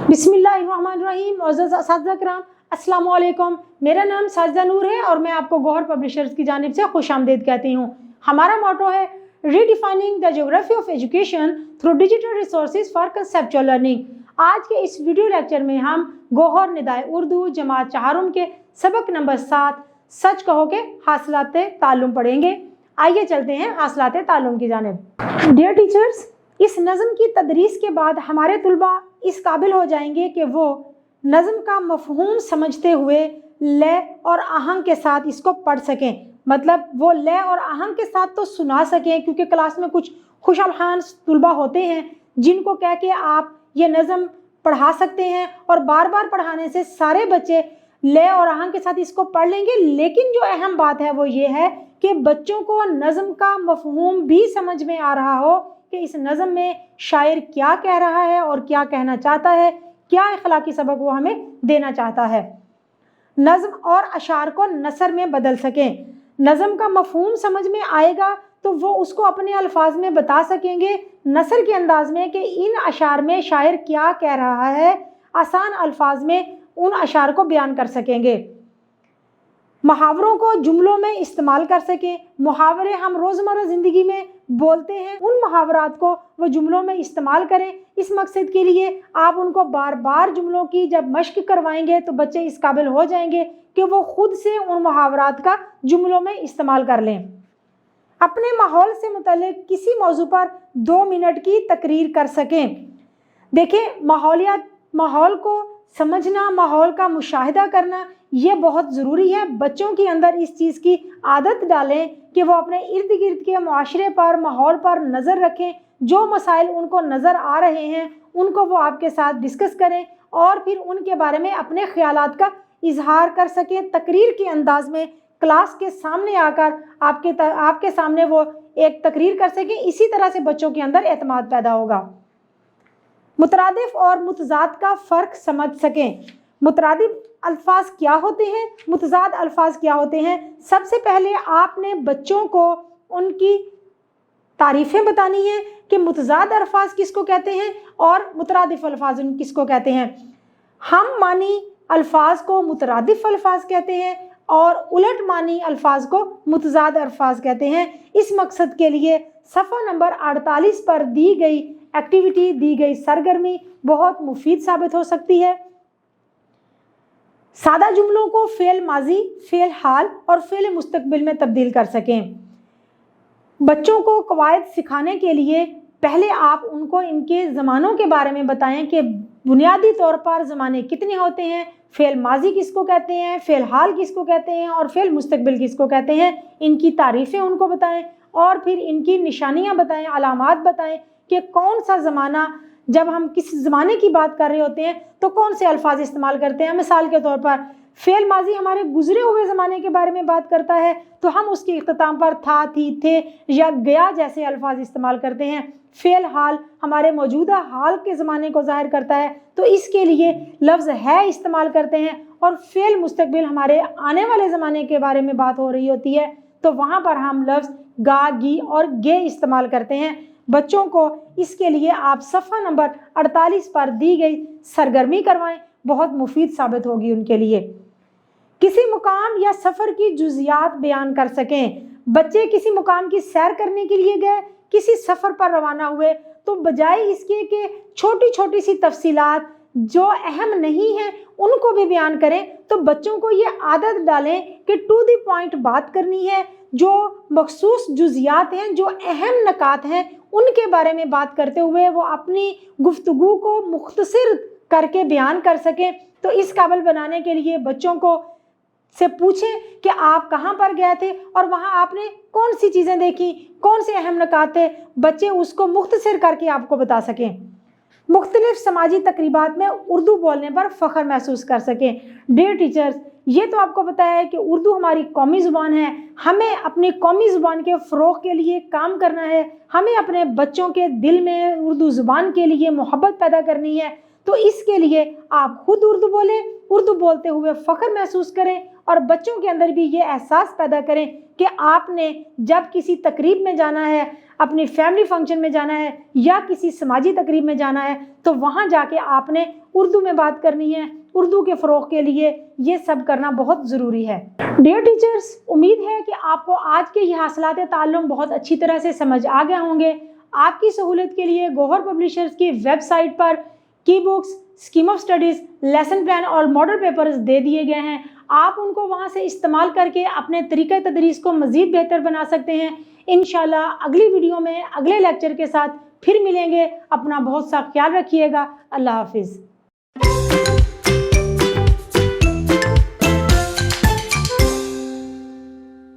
बिस्मिल्लाहिर्रहमानिर्रहीम। मुअज़्ज़ज़ असातिज़ा किराम, अस्सलाम वालेकुम। मेरा नाम साजिदा नूर है और मैं आपको गौहर पब्लिशर्स की जानिब से खुशामदीद कहती हूँ। हमारा मोटो है redefining the geography of education through digital resources for conceptual learning. आज के इस वीडियो लेक्चर में हम गौहर निदाए उर्दू जमात चहारुम के सबक नंबर 7 सच कहो के हासिलाते ताल्लुम पढ़ेंगे। आइए चलते हैं हासिलाते ताल्लुम की जानिब। डियर टीचर्स, इस नज़म की तदरीस के बाद हमारे तुलबा इस काबिल हो जाएंगे कि वो नज़म का मफहूम समझते हुए लय और आहंग के साथ इसको पढ़ सकें। मतलब वो लय और आहंग के साथ तो सुना सकें, क्योंकि क्लास में कुछ खुशहाल तुलबा होते हैं जिनको कह के आप ये नज़म पढ़ा सकते हैं और बार बार पढ़ाने से सारे बच्चे लय और आहंग के साथ इसको पढ़ लेंगे। लेकिन जो अहम बात है वो ये है कि बच्चों को नज़म का मफहूम भी समझ में आ रहा हो कि इस नज़म में शायर क्या कह रहा है और क्या कहना चाहता है, क्या अखलाकी सबक वो हमें देना चाहता है। नज़म और अशार को नसर में बदल सकें। नज़म का मफहूम समझ में आएगा तो वो उसको अपने अल्फाज में बता सकेंगे नसर के अंदाज में कि इन अशार में शायर क्या कह रहा है। आसान अल्फाज में उन अशार को बयान कर सकेंगे। मुहावरों को जुमलों में इस्तेमाल कर सकें। मुहावरे हम रोज़मर्रा ज़िंदगी में बोलते हैं, उन मुहावरात को वो जुमलों में इस्तेमाल करें। इस मकसद के लिए आप उनको बार बार जुमलों की जब मश्क करवाएंगे तो बच्चे इस काबिल हो जाएंगे कि वो खुद से उन मुहावरात का जुमलों में इस्तेमाल कर लें। अपने माहौल से मुतल्लिक किसी मौजू पर 2 मिनट की तकरीर कर सकें। देखें, माहौल को समझना, माहौल का मुशाहिदा करना ये बहुत ज़रूरी है। बच्चों के अंदर इस चीज़ की आदत डालें कि वो अपने इर्द गिर्द के माशरे पर, माहौल पर नज़र रखें। जो मसाइल उनको नज़र आ रहे हैं उनको वो आपके साथ डिस्कस करें और फिर उनके बारे में अपने ख्यालात का इजहार कर सकें। तकरीर के अंदाज में क्लास के सामने आकर आपके सामने वो एक तकरीर कर सकें। इसी तरह से बच्चों के अंदर एतमाद पैदा होगा। मुतरादिफ और मुतजाद का फ़र्क समझ सकें। मुतरादिफ अल्फाज क्या होते हैं, मुतजाद अल्फाज क्या होते हैं। सबसे पहले आपने बच्चों को उनकी तारीफ़ें बतानी है कि मुतजाद अल्फाज किसको कहते हैं और मुतरादिफ अल्फाज किसको कहते हैं। हम मानी अल्फाज को मुतरादिफ अल्फाज कहते हैं और उलट मानी अल्फाज को मुतजाद अल्फाज कहते हैं। इस मकसद के लिए सफ़ा नंबर 48 पर दी गई एक्टिविटी, दी गई सरगर्मी बहुत मुफीद साबित हो सकती है। सादा जुमलों को फ़ेल माजी, फ़ेल हाल और फ़ेल मुस्तकबिल में तब्दील कर सकें। बच्चों को कवायद सिखाने के लिए पहले आप उनको इनके ज़मानों के बारे में बताएं कि बुनियादी तौर पर ज़माने कितने होते हैं, फ़ेल माजी किसको कहते हैं, फ़ेल हाल किसको कहते हैं और फ़ेल मुस्तकबिल किसको कहते हैं। इनकी तारीफ़ें उनको बताएं और फिर इनकी निशानियाँ बताएं, अलामात बताएं कि कौन सा ज़माना, जब हम किस ज़माने की बात कर रहे होते हैं तो कौन से अल्फाज इस्तेमाल करते हैं। मिसाल के तौर पर फ़ेल माजी हमारे गुजरे हुए ज़माने के बारे में बात करता है तो हम उसके इख्तिताम पर था, थी, थे या गया जैसे अल्फाज इस्तेमाल करते हैं। फ़ेल हाल हमारे मौजूदा हाल के ज़माने को ज़ाहिर करता है तो इसके लिए लफ्ज़ है इस्तेमाल करते हैं। और फ़ेल मुस्तकबिल हमारे आने वाले ज़माने के बारे में बात हो रही होती है तो वहाँ पर हम लफ्ज़ गा, गी और गे इस्तेमाल करते हैं। बच्चों को इसके लिए आप सफ़ा नंबर 48 पर दी गई सरगर्मी करवाएं, बहुत मुफीद साबित होगी उनके लिए। किसी मुकाम या सफ़र की जुज़ियात बयान कर सकें। बच्चे किसी मुकाम की सैर करने के लिए गए, किसी सफ़र पर रवाना हुए तो बजाय इसके कि छोटी छोटी सी तफसीलात जो अहम नहीं हैं उनको भी बयान करें, तो बच्चों को ये आदत डालें कि टू द पॉइंट बात करनी है। जो मखसूस जुज़ियात हैं, जो अहम नकात हैं, उनके बारे में बात करते हुए वो अपनी गुफ्तगू को मुख्तसर करके बयान कर सकें। तो इस काबिल बनाने के लिए बच्चों को से पूछें कि आप कहाँ पर गए थे और वहाँ आपने कौन सी चीज़ें देखी, कौन से अहम नकात थे। बच्चे उसको मुख्तसर करके आपको बता सकें। मुख्तलिफ समाजी तकरीबात में उर्दू बोलने पर फ़ख्र महसूस कर सकें। डियर टीचर्स, ये तो आपको पता है कि उर्दू हमारी कौमी ज़ुबान है। हमें अपनी कौमी ज़ुबान के फ़रोग़ के लिए काम करना है। हमें अपने बच्चों के दिल में उर्दू ज़ुबान के लिए मोहब्बत पैदा करनी है। तो इसके लिए आप खुद उर्दू बोलें, उर्दू बोलते हुए फ़ख्र महसूस करें اور بچوں کے اندر بھی یہ احساس پیدا کریں کہ آپ نے جب کسی تقریب میں جانا ہے، اپنی فیملی فنکشن میں جانا ہے یا کسی سماجی تقریب میں جانا ہے تو وہاں جا کے آپ نے اردو میں بات کرنی ہے۔ اردو کے فروغ کے لیے یہ سب کرنا بہت ضروری ہے۔ ڈیئر ٹیچرز، امید ہے کہ آپ کو آج کے یہ حاصلات تعلم بہت اچھی طرح سے سمجھ آ گئے ہوں گے۔ آپ کی سہولت کے لیے گوہر پبلشرز کی ویب سائٹ پر کی books, scheme of studies, lesson plan اور ماڈل پیپرز دے دیے گئے ہیں۔ آپ ان کو وہاں سے استعمال کر کے اپنے طریقہ تدریس کو مزید بہتر بنا سکتے ہیں۔ انشاءاللہ اگلی ویڈیو میں اگلے لیکچر کے ساتھ پھر ملیں گے۔ اپنا بہت سا خیال رکھیے گا۔ اللہ حافظ۔